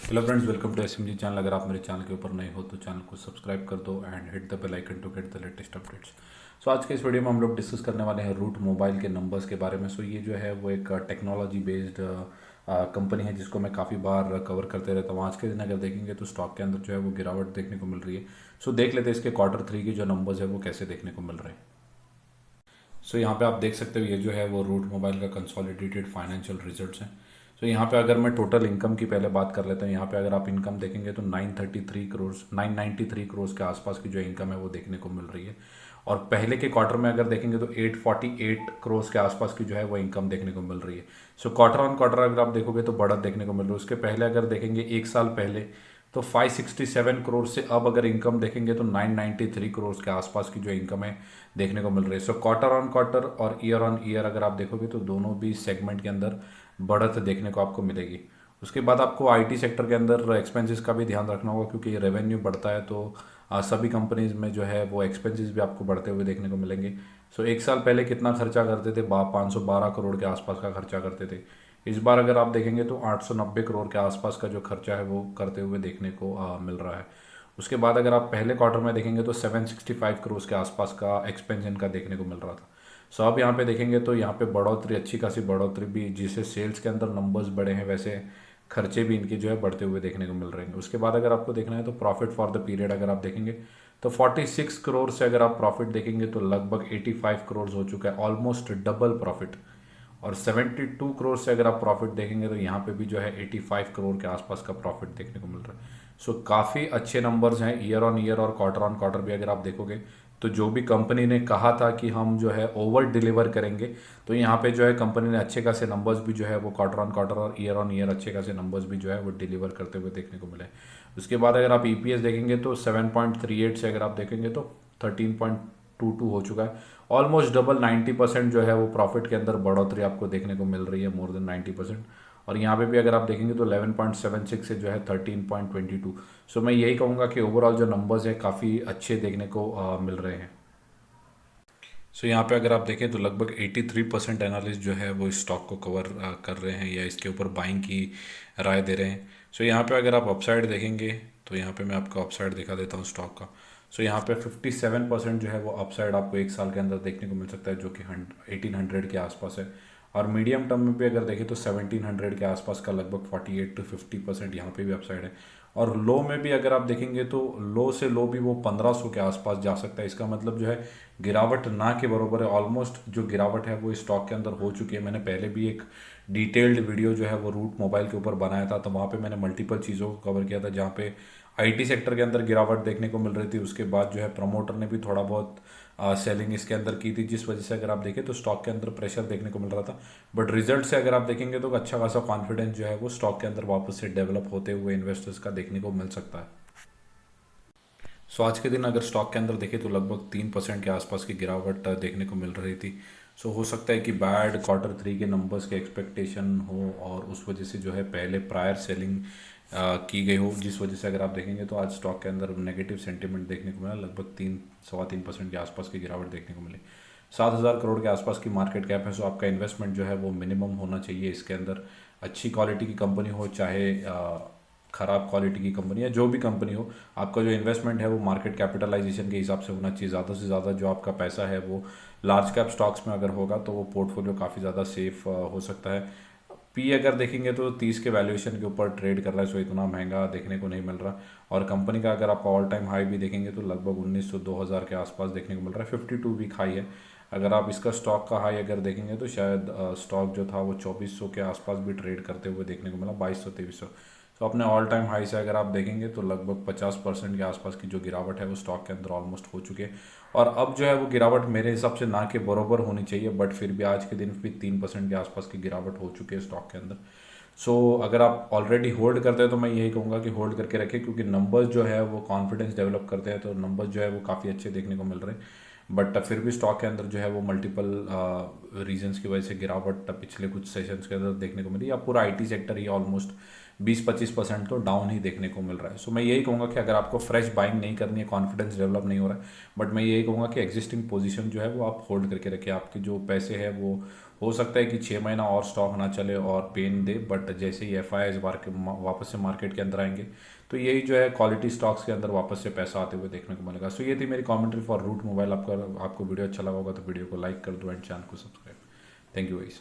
Hello friends, welcome to SMG channel. अगर आप मेरे चैनल के ऊपर नए हो तो चैनल को सब्सक्राइब कर दो and hit the bell icon to get the latest updates. So आज के इस वीडियो में हम लोग डिस्कस करने वाले हैं रूट मोबाइल के नंबर्स के बारे में। सो ये जो है वो एक टेक्नोलॉजी बेस्ड कंपनी है जिसको मैं काफ़ी बार कवर करते रहता हूँ। आज के दिन अगर देखेंगे तो स्टॉक के अंदर जो है वो गिरावट देखने को मिल रही है। सो देख लेते हैं इसके क्वार्टर 3 के जो नंबर्स है वो कैसे देखने को मिल रहे हैं। सो यहाँ पे आप देख सकते हो ये जो है वो रूट मोबाइल का कंसोलिडेटेड फाइनेंशियल रिजल्ट्स हैं। सो यहाँ पे अगर मैं टोटल इनकम की पहले बात कर लेता हूँ, यहाँ पे अगर आप इनकम देखेंगे तो 993 करोड़ के आसपास की जो इनकम है वो देखने को मिल रही है। और पहले के क्वार्टर में अगर देखेंगे तो 848 करोड़ के आसपास की जो है वो इनकम देखने को मिल रही है। सो क्वार्टर ऑन क्वार्टर अगर आप देखोगे तो बढ़त देखने को मिल रही है। उसके पहले अगर देखेंगे एक साल पहले तो 567 करोड़ से अब अगर इनकम देखेंगे तो 993 करोड़ के आसपास की जो इनकम है देखने को मिल रही है। सो क्वार्टर ऑन क्वार्टर और ईयर ऑन ईयर अगर आप देखोगे तो दोनों भी सेगमेंट के अंदर बढ़त देखने को आपको मिलेगी। उसके बाद आपको आईटी सेक्टर के अंदर एक्सपेंसेस का भी ध्यान रखना होगा, क्योंकि रेवेन्यू बढ़ता है तो सभी कंपनीज में जो है वो एक्सपेंसेस भी आपको बढ़ते हुए देखने को मिलेंगे। सो एक साल पहले कितना खर्चा करते थे, 512 करोड़ के आसपास का खर्चा करते थे। इस बार अगर आप देखेंगे तो 890 करोड़ के आसपास का जो खर्चा है वो करते हुए देखने को मिल रहा है। उसके बाद अगर आप पहले क्वार्टर में देखेंगे तो 765 करोड़ के आसपास का एक्सपेंशन का देखने को मिल रहा था। सो अब यहाँ पे देखेंगे तो यहाँ पे बढ़ोतरी, अच्छी खासी बढ़ोतरी भी, जिसे सेल्स के अंदर नंबर्स बढ़े हैं वैसे खर्चे भी इनके जो है बढ़ते हुए देखने को मिल रहे हैं। उसके बाद अगर आपको देखना है तो प्रॉफिट फॉर द पीरियड अगर आप देखेंगे तो 46 करोड़ से अगर आप प्रॉफिट देखेंगे तो लगभग 85 करोड़ हो चुका है, ऑलमोस्ट डबल प्रॉफिट। और 72 करोड़ से अगर आप प्रॉफिट देखेंगे तो यहाँ पे भी जो है 85 करोड़ के आसपास का प्रॉफिट देखने को मिल रहा है। सो काफ़ी अच्छे नंबर्स हैं ईयर ऑन ईयर और क्वार्टर ऑन क्वार्टर भी अगर आप देखोगे तो जो भी कंपनी ने कहा था कि हम जो है ओवर डिलीवर करेंगे, तो यहाँ पे जो है कंपनी ने अच्छे खासे नंबर्स भी जो है वो क्वार्टर ऑन ईयर अच्छे खासे नंबर्स भी जो है वो डिलीवर करते हुए देखने को मिले। उसके बाद अगर आप ईपीएस देखेंगे तो 7.38 से अगर आप देखेंगे तो 13.22 हो चुका है, ऑलमोस्ट डबल। 90% जो है वो प्रॉफिट के अंदर बढ़ोतरी आपको देखने को मिल रही है, मोर देन 90%। और यहाँ पे भी अगर आप देखेंगे तो 11.76 से जो है 13.22। सो मैं यही कहूँगा कि ओवरऑल जो नंबर्स है काफ़ी अच्छे देखने को मिल रहे हैं। सो यहाँ पे अगर आप देखें तो लगभग 83% एनालिस्ट जो है वो इस स्टॉक को कवर कर रहे हैं या इसके ऊपर बाइंग की राय दे रहे हैं। सो यहाँ पे अगर आप अपसाइड देखेंगे तो यहाँ पे मैं आपको अपसाइड दिखा देता हूँ स्टॉक का। सो यहाँ पे 57% जो है वो अपसाइड आपको एक साल के अंदर देखने को मिल सकता है, जो कि 1800 के आसपास है। और मीडियम टर्म में भी अगर देखें तो 1700 के आसपास का लगभग 48 to 50% यहाँ पे भी अपसाइड है। और लो में भी अगर आप देखेंगे तो लो से लो भी वो 1500 के आसपास जा सकता है। इसका मतलब जो है गिरावट ना के बराबर है, ऑलमोस्ट जो गिरावट है वो इस स्टॉक के अंदर हो चुकी है। मैंने पहले भी एक डिटेल्ड वीडियो जो है वो रूट मोबाइल के ऊपर बनाया था, तो वहाँ पे मैंने मल्टीपल चीज़ों को कवर किया था, जहाँ पे आईटी सेक्टर के अंदर गिरावट देखने को मिल रही थी। उसके बाद जो है प्रमोटर ने भी थोड़ा बहुत सेलिंग इसके अंदर की थी, जिस वजह से अगर आप देखें तो स्टॉक के अंदर प्रेशर देखने को मिल रहा था। बट रिजल्ट से अगर आप देखेंगे तो अच्छा खासा कॉन्फिडेंस जो है वो स्टॉक के अंदर वापस से डेवलप होते हुए इन्वेस्टर्स का देखने को मिल सकता है। सो आज के दिन अगर स्टॉक के अंदर देखें तो लगभग 3% के आसपास की गिरावट देखने को मिल रही थी। सो हो सकता है कि बैड क्वार्टर 3 के नंबर्स के एक्सपेक्टेशन हो और उस वजह से जो है पहले प्रायर सेलिंग की गई हो, जिस वजह से अगर आप देखेंगे तो आज स्टॉक के अंदर नेगेटिव सेंटीमेंट देखने को मिला। लगभग 3 सवा 3% के आसपास की गिरावट देखने को मिली। 7,000 करोड़ के आसपास की मार्केट कैप है। सो आपका इन्वेस्टमेंट जो है वो मिनिमम होना चाहिए इसके अंदर। अच्छी क्वालिटी की कंपनी हो चाहे ख़राब क्वालिटी की कंपनी या जो भी कंपनी हो, आपका जो इन्वेस्टमेंट है वो मार्केट कैपिटलाइजेशन के हिसाब से होना चाहिए। ज़्यादा से ज़्यादा जो आपका पैसा है वो लार्ज कैप स्टॉक्स में अगर होगा तो वो पोर्टफोलियो काफ़ी ज़्यादा सेफ हो सकता है। पी अगर देखेंगे तो 30 के वैल्यूएशन के ऊपर ट्रेड कर रहा है, सो इतना महंगा देखने को नहीं मिल रहा। और कंपनी का अगर आप ऑल टाइम हाई भी देखेंगे तो लगभग 1900-2000 के आसपास देखने को मिल रहा है। 52 वीक हाई है। अगर आप इसका स्टॉक का हाई अगर देखेंगे तो शायद स्टॉक जो था वो 2400 के आसपास भी ट्रेड करते हुए देखने को मिला, 2200-2300। तो अपने ऑल टाइम हाई से अगर आप देखेंगे तो लगभग 50% के आसपास की जो गिरावट है वो स्टॉक के अंदर ऑलमोस्ट हो चुकी है। और अब जो है वो गिरावट मेरे हिसाब से ना के बरोबर होनी चाहिए, बट फिर भी आज के दिन भी 3% के आसपास की गिरावट हो चुकी है स्टॉक के अंदर। सो अगर आप ऑलरेडी होल्ड करते हैं तो मैं यही कहूँगा कि होल्ड करके रखें, क्योंकि नंबर्स जो है वो कॉन्फिडेंस डेवलप करते हैं, तो नंबर्स जो है वो काफ़ी अच्छे देखने को मिल रहे हैं। बट फिर भी स्टॉक के अंदर जो है वो मल्टीपल रीजंस की वजह से गिरावट पिछले कुछ सेशंस के अंदर देखने को मिली। या पूरा आईटी सेक्टर ही ऑलमोस्ट 20-25% तो डाउन ही देखने को मिल रहा है। सो मैं यही कहूँगा कि अगर आपको फ्रेश बाइंग नहीं करनी है, कॉन्फिडेंस डेवलप नहीं हो रहा है, बट मैं यही कहूँगा कि एग्जिस्टिंग पोजीशन जो है वो आप होल्ड करके रखें। आपके जो पैसे हैं वो हो सकता है कि 6 महीना और स्टॉक ना चले और पेन दे, बट जैसे ही एफ आई वापस से मार्केट के अंदर आएंगे तो यही जो है क्वालिटी स्टॉक्स के अंदर वापस से पैसा आते हुए देखने को मिलेगा। सो ये थी मेरी कमेंट्री फॉर रूट मोबाइल। आपको वीडियो अच्छा लगा होगा तो वीडियो को लाइक कर दो एंड चैनल को सब्सक्राइब। Thank you guys.